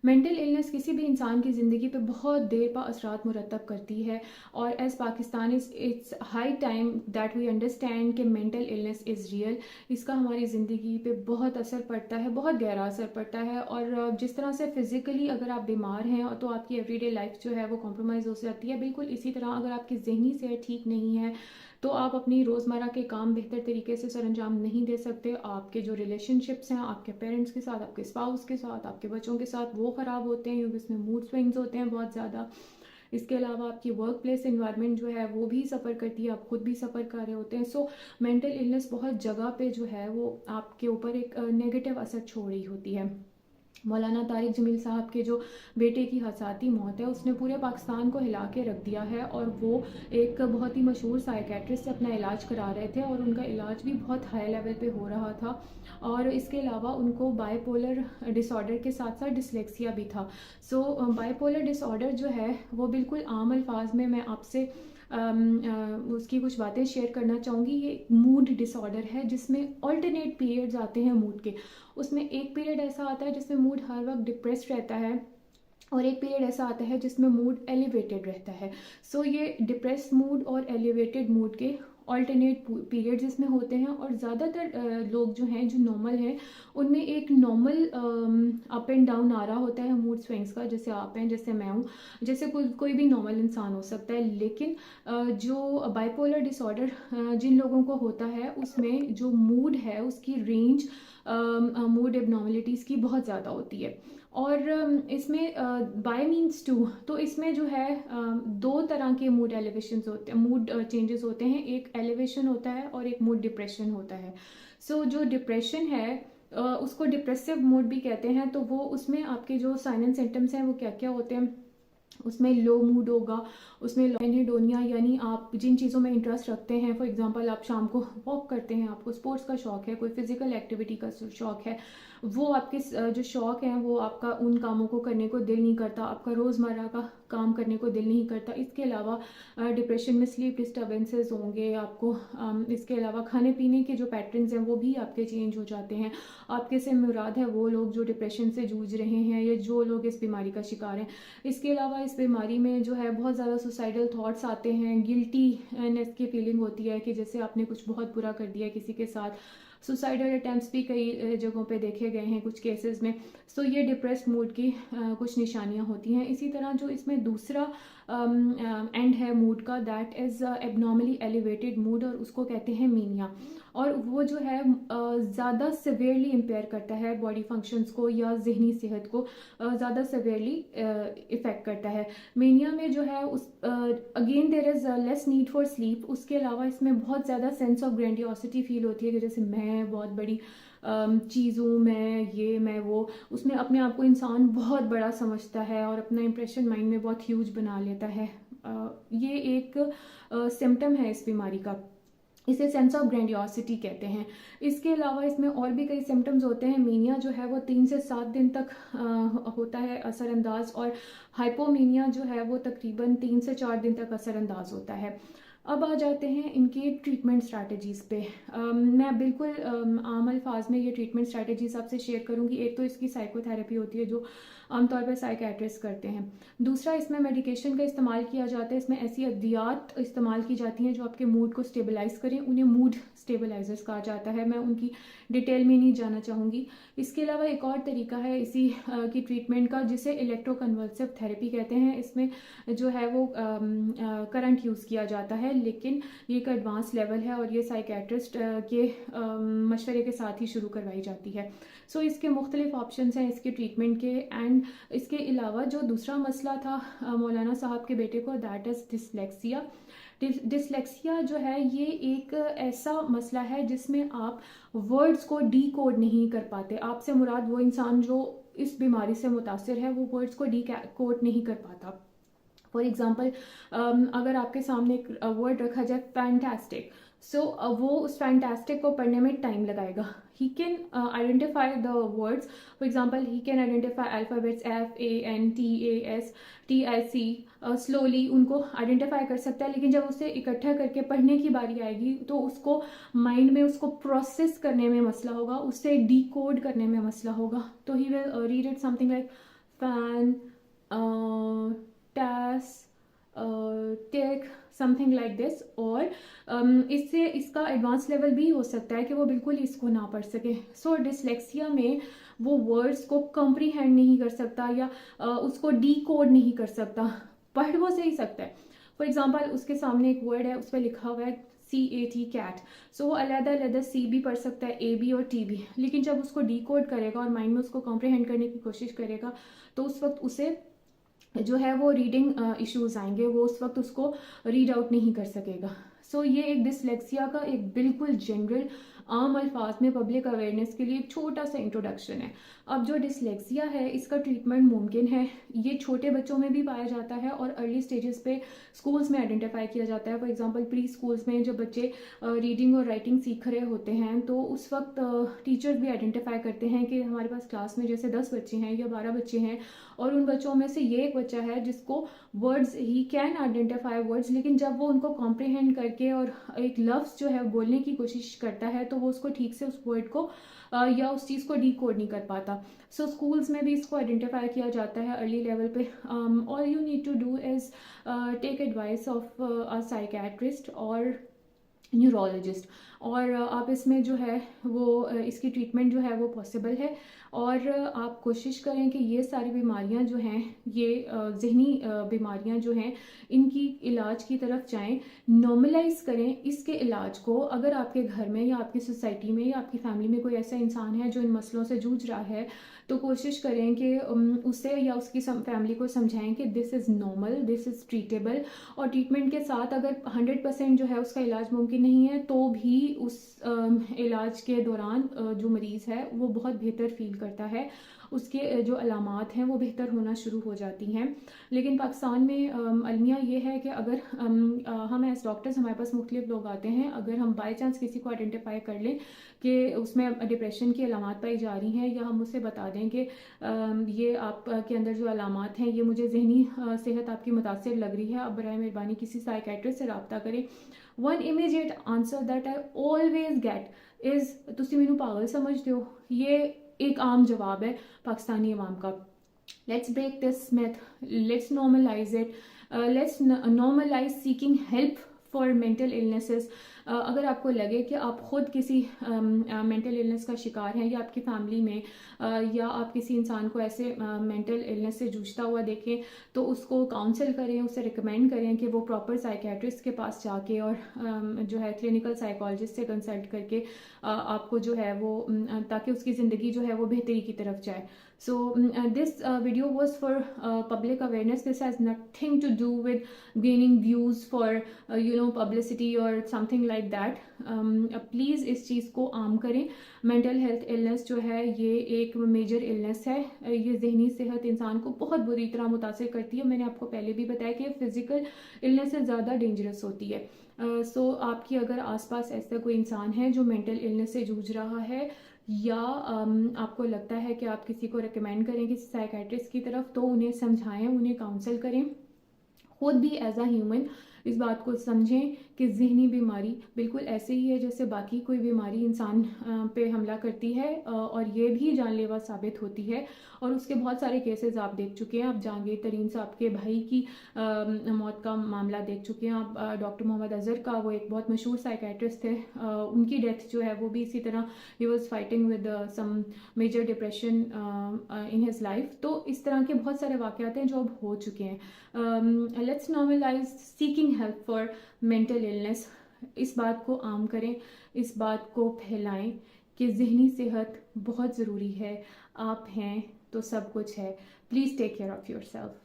Mental illness किसी भी इंसान की ज़िंदगी पे बहुत देर पा असरात मुरतब करती है, और as Pakistan it's high time that we understand कि मेंटल इलनेस इज़ रियल। इसका हमारी ज़िंदगी पे बहुत असर पड़ता है, बहुत गहरा असर पड़ता है। और जिस तरह से फ़िज़िकली अगर आप बीमार हैं तो आपकी एवरीडे लाइफ जो है वो कॉम्प्रोमाइज़ हो जाती है, बिल्कुल इसी तरह अगर आपकी ज़हनी सेहत ठीक नहीं है तो आप अपनी रोज़मर्रा के काम बेहतर तरीके से सरअंजाम नहीं दे सकते। आपके जो रिलेशनशिप्स हैं आपके पेरेंट्स के साथ, आपके स्पाउस के साथ, आपके बच्चों के साथ, वो ख़राब होते हैं क्योंकि उसमें मूड स्विंग्स होते हैं बहुत ज़्यादा। इसके अलावा आपकी वर्क प्लेस इन्वायरमेंट जो है वो भी सफ़र करती है, आप खुद भी सफ़र कर रहे होते हैं। सो मेंटल इलनेस बहुत जगह पे जो है वो आपके ऊपर एक नेगेटिव असर छोड़ रही होती है। मौलाना तारिक जमील साहब के जो बेटे की हसाती मौत है उसने पूरे पाकिस्तान को हिला के रख दिया है, और वो एक बहुत ही मशहूर साइकेट्रिस्ट से अपना इलाज करा रहे थे और उनका इलाज भी बहुत हाई लेवल पे हो रहा था। और इसके अलावा उनको बाइपोलर डिसऑर्डर के साथ साथ डिसलेक्सिया भी था। सो बाइपोलर डिसऑर्डर जो है वो बिल्कुल आम अल्फाज में मैं आपसे उसकी कुछ बातें शेयर करना चाहूँगी। ये मूड डिसऑर्डर है जिसमें ऑल्टरनेट पीरियड्स आते हैं मूड के। उसमें एक पीरियड ऐसा आता है जिसमें मूड हर वक्त डिप्रेस्ड रहता है, और एक पीरियड ऐसा आता है जिसमें मूड एलिवेटेड रहता है। सो ये डिप्रेस मूड और एलिवेटेड मूड के ऑल्टरनेट पीरियड्स इसमें होते हैं। और ज़्यादातर लोग जो हैं जो नॉर्मल हैं उनमें एक नॉर्मल अप एंड डाउन आ रहा होता है मूड स्विंग्स का, जैसे आप हैं, जैसे मैं हूँ, जैसे कोई भी नॉर्मल इंसान हो सकता है। लेकिन जो बाइपोलर डिसऑर्डर जिन लोगों को होता है उसमें जो मूड है उसकी रेंज मूड एबनॉर्मलिटीज़ की बहुत ज़्यादा होती है। और इसमें बाय मीन्स टू, तो इसमें जो है दो तरह के मूड एलिवेशंस होते हैं, मूड चेंजेस होते हैं। एक एलिवेशन होता है और एक मूड डिप्रेशन होता है। सो जो डिप्रेशन है उसको डिप्रेसिव मूड भी कहते हैं। तो वो उसमें आपके जो साइन एंड सिम्टम्स हैं वो क्या क्या होते हैं, उसमें लो मूड होगा, उसमें एनहेडोनिया, यानी आप जिन चीज़ों में इंटरेस्ट रखते हैं, फॉर एग्जांपल आप शाम को वॉक करते हैं, आपको स्पोर्ट्स का शौक है, कोई फिजिकल एक्टिविटी का शौक है, वो आपके जो शौक हैं वो आपका उन कामों को करने को दिल नहीं करता, आपका रोज़मर्रा का काम करने को दिल नहीं करता। इसके अलावा डिप्रेशन में स्लीप डिस्टर्बेंसेस होंगे आपको। इसके अलावा खाने पीने के जो पैटर्न्स हैं वो भी आपके चेंज हो जाते हैं। आपके से मुराद है वो लोग जो डिप्रेशन से जूझ रहे हैं या जो लोग इस बीमारी का शिकार हैं। इसके अलावा इस बीमारी में जो है बहुत ज़्यादा सुसाइडल थॉट्स आते हैं, गिल्टीनेस की फीलिंग होती है कि जैसे आपने कुछ बहुत बुरा कर दिया किसी के साथ। सुसाइडल अटैम्प्ट्स भी कई जगहों पे देखे गए हैं कुछ केसेस में। सो ये डिप्रेस्ड मूड की कुछ निशानियां होती हैं। इसी तरह जो इसमें दूसरा एंड है मूड का, that is abnormally elevated mood, और उसको कहते हैं मीनिया। और वो जो है ज़्यादा सिवियरली इम्पेयर करता है बॉडी फंक्शंस को या जहनी सेहत को ज़्यादा सिवियरली इफ़ेक्ट करता है। मेनिया में जो है उस again there is less need for sleep. उसके अलावा इसमें बहुत ज़्यादा सेंस ऑफ ग्रैंडियोसिटी फील होती है कि जैसे मैं बहुत बड़ी चीज़ हूँ, मैं ये मैं वो। उसमें अपने आप को इंसान बहुत बड़ा समझता है और अपना इंप्रेशन माइंड में बहुत ह्यूज बना लेता है। ये एक सिम्टम है इस बीमारी का, इसे सेंस ऑफ ग्रैंडियोसिटी कहते हैं। इसके अलावा इसमें और भी कई सिम्टम्स होते हैं। मीनिया जो है वो 3 से 7 दिन तक होता है असरअंदाज, और हाइपोमीनिया जो है वो तकरीबन 3 से 4 दिन तक असरअंदाज होता है। अब आ जाते हैं इनकी ट्रीटमेंट स्ट्रैटेजीज़ पे। मैं बिल्कुल आम अल्फाज में ये ट्रीटमेंट स्ट्रैटेजीज आपसे शेयर करूंगी। एक तो इसकी साइकोथेरेपी होती है जो आमतौर पर साइकेट्रिस्ट करते हैं। दूसरा, इसमें मेडिकेशन का इस्तेमाल किया जाता है। इसमें ऐसी अद्वियात इस्तेमाल की जाती हैं जो आपके मूड को स्टेबलाइज करें, उन्हें मूड स्टेबलाइजर्स कहा जाता है। मैं उनकी डिटेल में नहीं जाना चाहूँगी। इसके अलावा एक और तरीका है इसी की ट्रीटमेंट का जिसे इलेक्ट्रोकन्वल्सिव थेरेपी कहते हैं। इसमें जो है वो करंट यूज़ किया जाता है, लेकिन ये एक एडवांस लेवल है और ये साइकेट्रिस्ट के मशवरे के साथ ही शुरू करवाई जाती है। सो इसके मुख्तलिफ ऑप्शंस हैं इसके ट्रीटमेंट के। एंड इसके अलावा जो दूसरा मसला था मौलाना साहब के बेटे को, दैट इज़ डिसलेक्सिया। डिसलेक्सिया जो है ये एक ऐसा मसला है जिसमें आप वर्ड्स को डी कोड नहीं कर पाते। आपसे मुराद वो इंसान जो इस बीमारी से मुतासिर है वो वर्ड्स को डी कोड नहीं कर पाता। फॉर एग्जाम्पल, अगर आपके सामने एक वर्ड रखा जाए फैंटास्टिक, सो वो उस फैंटास्टिक को पढ़ने में टाइम लगाएगा। He can identify the words. For example, he can identify alphabets FANTASTIC slowly उनको आइडेंटिफाई कर सकता है, लेकिन जब उसे इकट्ठा करके पढ़ने की बारी आएगी तो उसको माइंड में उसको प्रोसेस करने में मसला होगा, उससे डी कोड करने में मसला होगा। तो he will read it something like fan, tas, tech, something like this. और इससे इसका एडवांस लेवल भी हो सकता है कि वो बिल्कुल इसको ना पढ़ सके। सो डिसलेक्सिया में वो वर्ड्स को कॉम्प्रीहेंड नहीं कर सकता या उसको डी कोड नहीं कर सकता। पढ़ वो सही सकता है। फॉर एग्जाम्पल उसके सामने एक वर्ड है, उस पर लिखा हुआ है CAT, कैट। सो वो अलग-अलग C भी पढ़ सकता है, A भी और T भी। लेकिन जब उसको डी कोड करेगा और माइंड में उसको कॉम्प्रीहेंड करने की कोशिश करेगा तो उस वक्त उसे जो है वो रीडिंग इश्यूज आएंगे, वो उस वक्त उसको रीड आउट नहीं कर सकेगा। सो ये एक डिसलेक्सिया का एक बिल्कुल जनरल आम अल्फाज में पब्लिक अवेयरनेस के लिए एक छोटा सा इंट्रोडक्शन है। अब जो डिसलेक्सिया है इसका ट्रीटमेंट मुमकिन है। ये छोटे बच्चों में भी पाया जाता है और अर्ली स्टेजेस पे स्कूल्स में आइडेंटिफाई किया जाता है। फॉर एग्जांपल प्री स्कूल्स में जब बच्चे रीडिंग और राइटिंग सीख रहे होते हैं तो उस वक्त टीचर्स भी आइडेंटिफाई करते हैं कि हमारे पास क्लास में जैसे 10 बच्चे हैं या 12 बच्चे हैं और उन बच्चों में से ये एक बच्चा है जिसको words, he can identify words, लेकिन जब वो उनको कॉम्प्रीहेंड करके और एक लफ्ज़ जो है बोलने की कोशिश करता है तो वो उसको ठीक से उस वर्ड को या उस चीज़ को डी कोड नहीं कर पाता। सो स्कूल्स में भी इसको आइडेंटिफाई किया जाता है अर्ली लेवल पे। All you need to do is take advice of a psychiatrist और न्यूरोलॉजिस्ट, और आप इसमें जो है वो इसकी ट्रीटमेंट जो है वो पॉसिबल है। और आप कोशिश करें कि ये सारी बीमारियां जो हैं, ये जहनी बीमारियां जो हैं, इनकी इलाज की तरफ जाएं, नॉर्मलाइज करें इसके इलाज को। अगर आपके घर में या आपकी सोसाइटी में या आपकी फैमिली में कोई ऐसा इंसान है जो इन मसलों से जूझ रहा है तो कोशिश करें कि उसे या उसकी फैमिली को समझाएं कि this is normal, this is treatable. और ट्रीटमेंट के साथ अगर 100% जो है उसका इलाज मुमकिन नहीं है तो भी उस इलाज के दौरान जो मरीज़ है वो बहुत बेहतर फील करता है, उसके जो अलामात हैं वो बेहतर होना शुरू हो जाती हैं। लेकिन पाकिस्तान में अलमिया ये है कि अगर हम एज डॉक्टर्स, हमारे पास मुख्तलिफ लोग आते हैं, अगर हम बाई चांस किसी को आइडेंटिफाई कर लें कि उसमें डिप्रेशन की अलामात पाई जा रही हैं या हम उससे बता दें कि ये आपके अंदर जो अलामात हैं ये मुझे जहनी सेहत आपकी मुतासिर लग रही है, आप बराए मेहरबानी किसी साइकेट्रिस्ट से रब्ता करें। One immediate answer that I always get is तुसी मैनू पागल समझते हो। ये एक आम जवाब है पाकिस्तानी अवाम का। Let's break this myth, let's normalise it, let's normalise seeking help for mental illnesses. अगर आपको लगे कि आप खुद किसी मेंटल इलनेस का शिकार हैं या आपकी फैमिली में या आप किसी इंसान को ऐसे मेंटल इलनेस से जूझता हुआ देखें तो उसको काउंसल करें, उसे रिकमेंड करें कि वो प्रॉपर साइकेट्रिस्ट के पास जाके और जो है क्लिनिकल साइकोलॉजिस्ट से कंसल्ट करके आपको जो है वो ताकि उसकी ज़िंदगी जो है वो बेहतरी की तरफ जाए। So this video was for public awareness. This has nothing to do with gaining views for publicity or something like that. Please इस चीज़ को आम करें। मेंटल हेल्थ इलनेस जो है ये एक मेजर इलनेस है। ये जहनी सेहत इंसान को बहुत बुरी तरह मुतासिर करती है। मैंने आपको पहले भी बताया कि फिजिकल इलनेस से ज़्यादा डेंजरस होती है। सो आपकी अगर आसपास ऐसा कोई इंसान है जो मेंटल इलनेस से जूझ रहा है या आपको लगता है कि आप किसी को रिकमेंड करें किसी साइकेट्रिस्ट की तरफ, तो उन्हें समझाएं, उन्हें काउंसल करें। खुद भी एज अ ह्यूमन इस बात को समझें कि जहनी बीमारी बिल्कुल ऐसे ही है जैसे बाकी कोई बीमारी इंसान पे हमला करती है और ये भी जानलेवा साबित होती है। और उसके बहुत सारे केसेस आप देख चुके हैं। आप जहांगीर तरीन साहब के भाई की मौत का मामला देख चुके हैं। आप डॉक्टर मोहम्मद अजहर का, वो एक बहुत मशहूर साइकेट्रिस्ट थे, उनकी डेथ जो है वो भी इसी तरह, he was fighting with some major depression in his life. तो इस तरह के बहुत सारे वाक़यात हैं जो अब हो चुके हैं। Let's normalise seeking help for mental illness. इस बात को आम करें, इस बात को फैलाएं कि जहनी सेहत बहुत ज़रूरी है। आप हैं तो सब कुछ है। Please take care of yourself.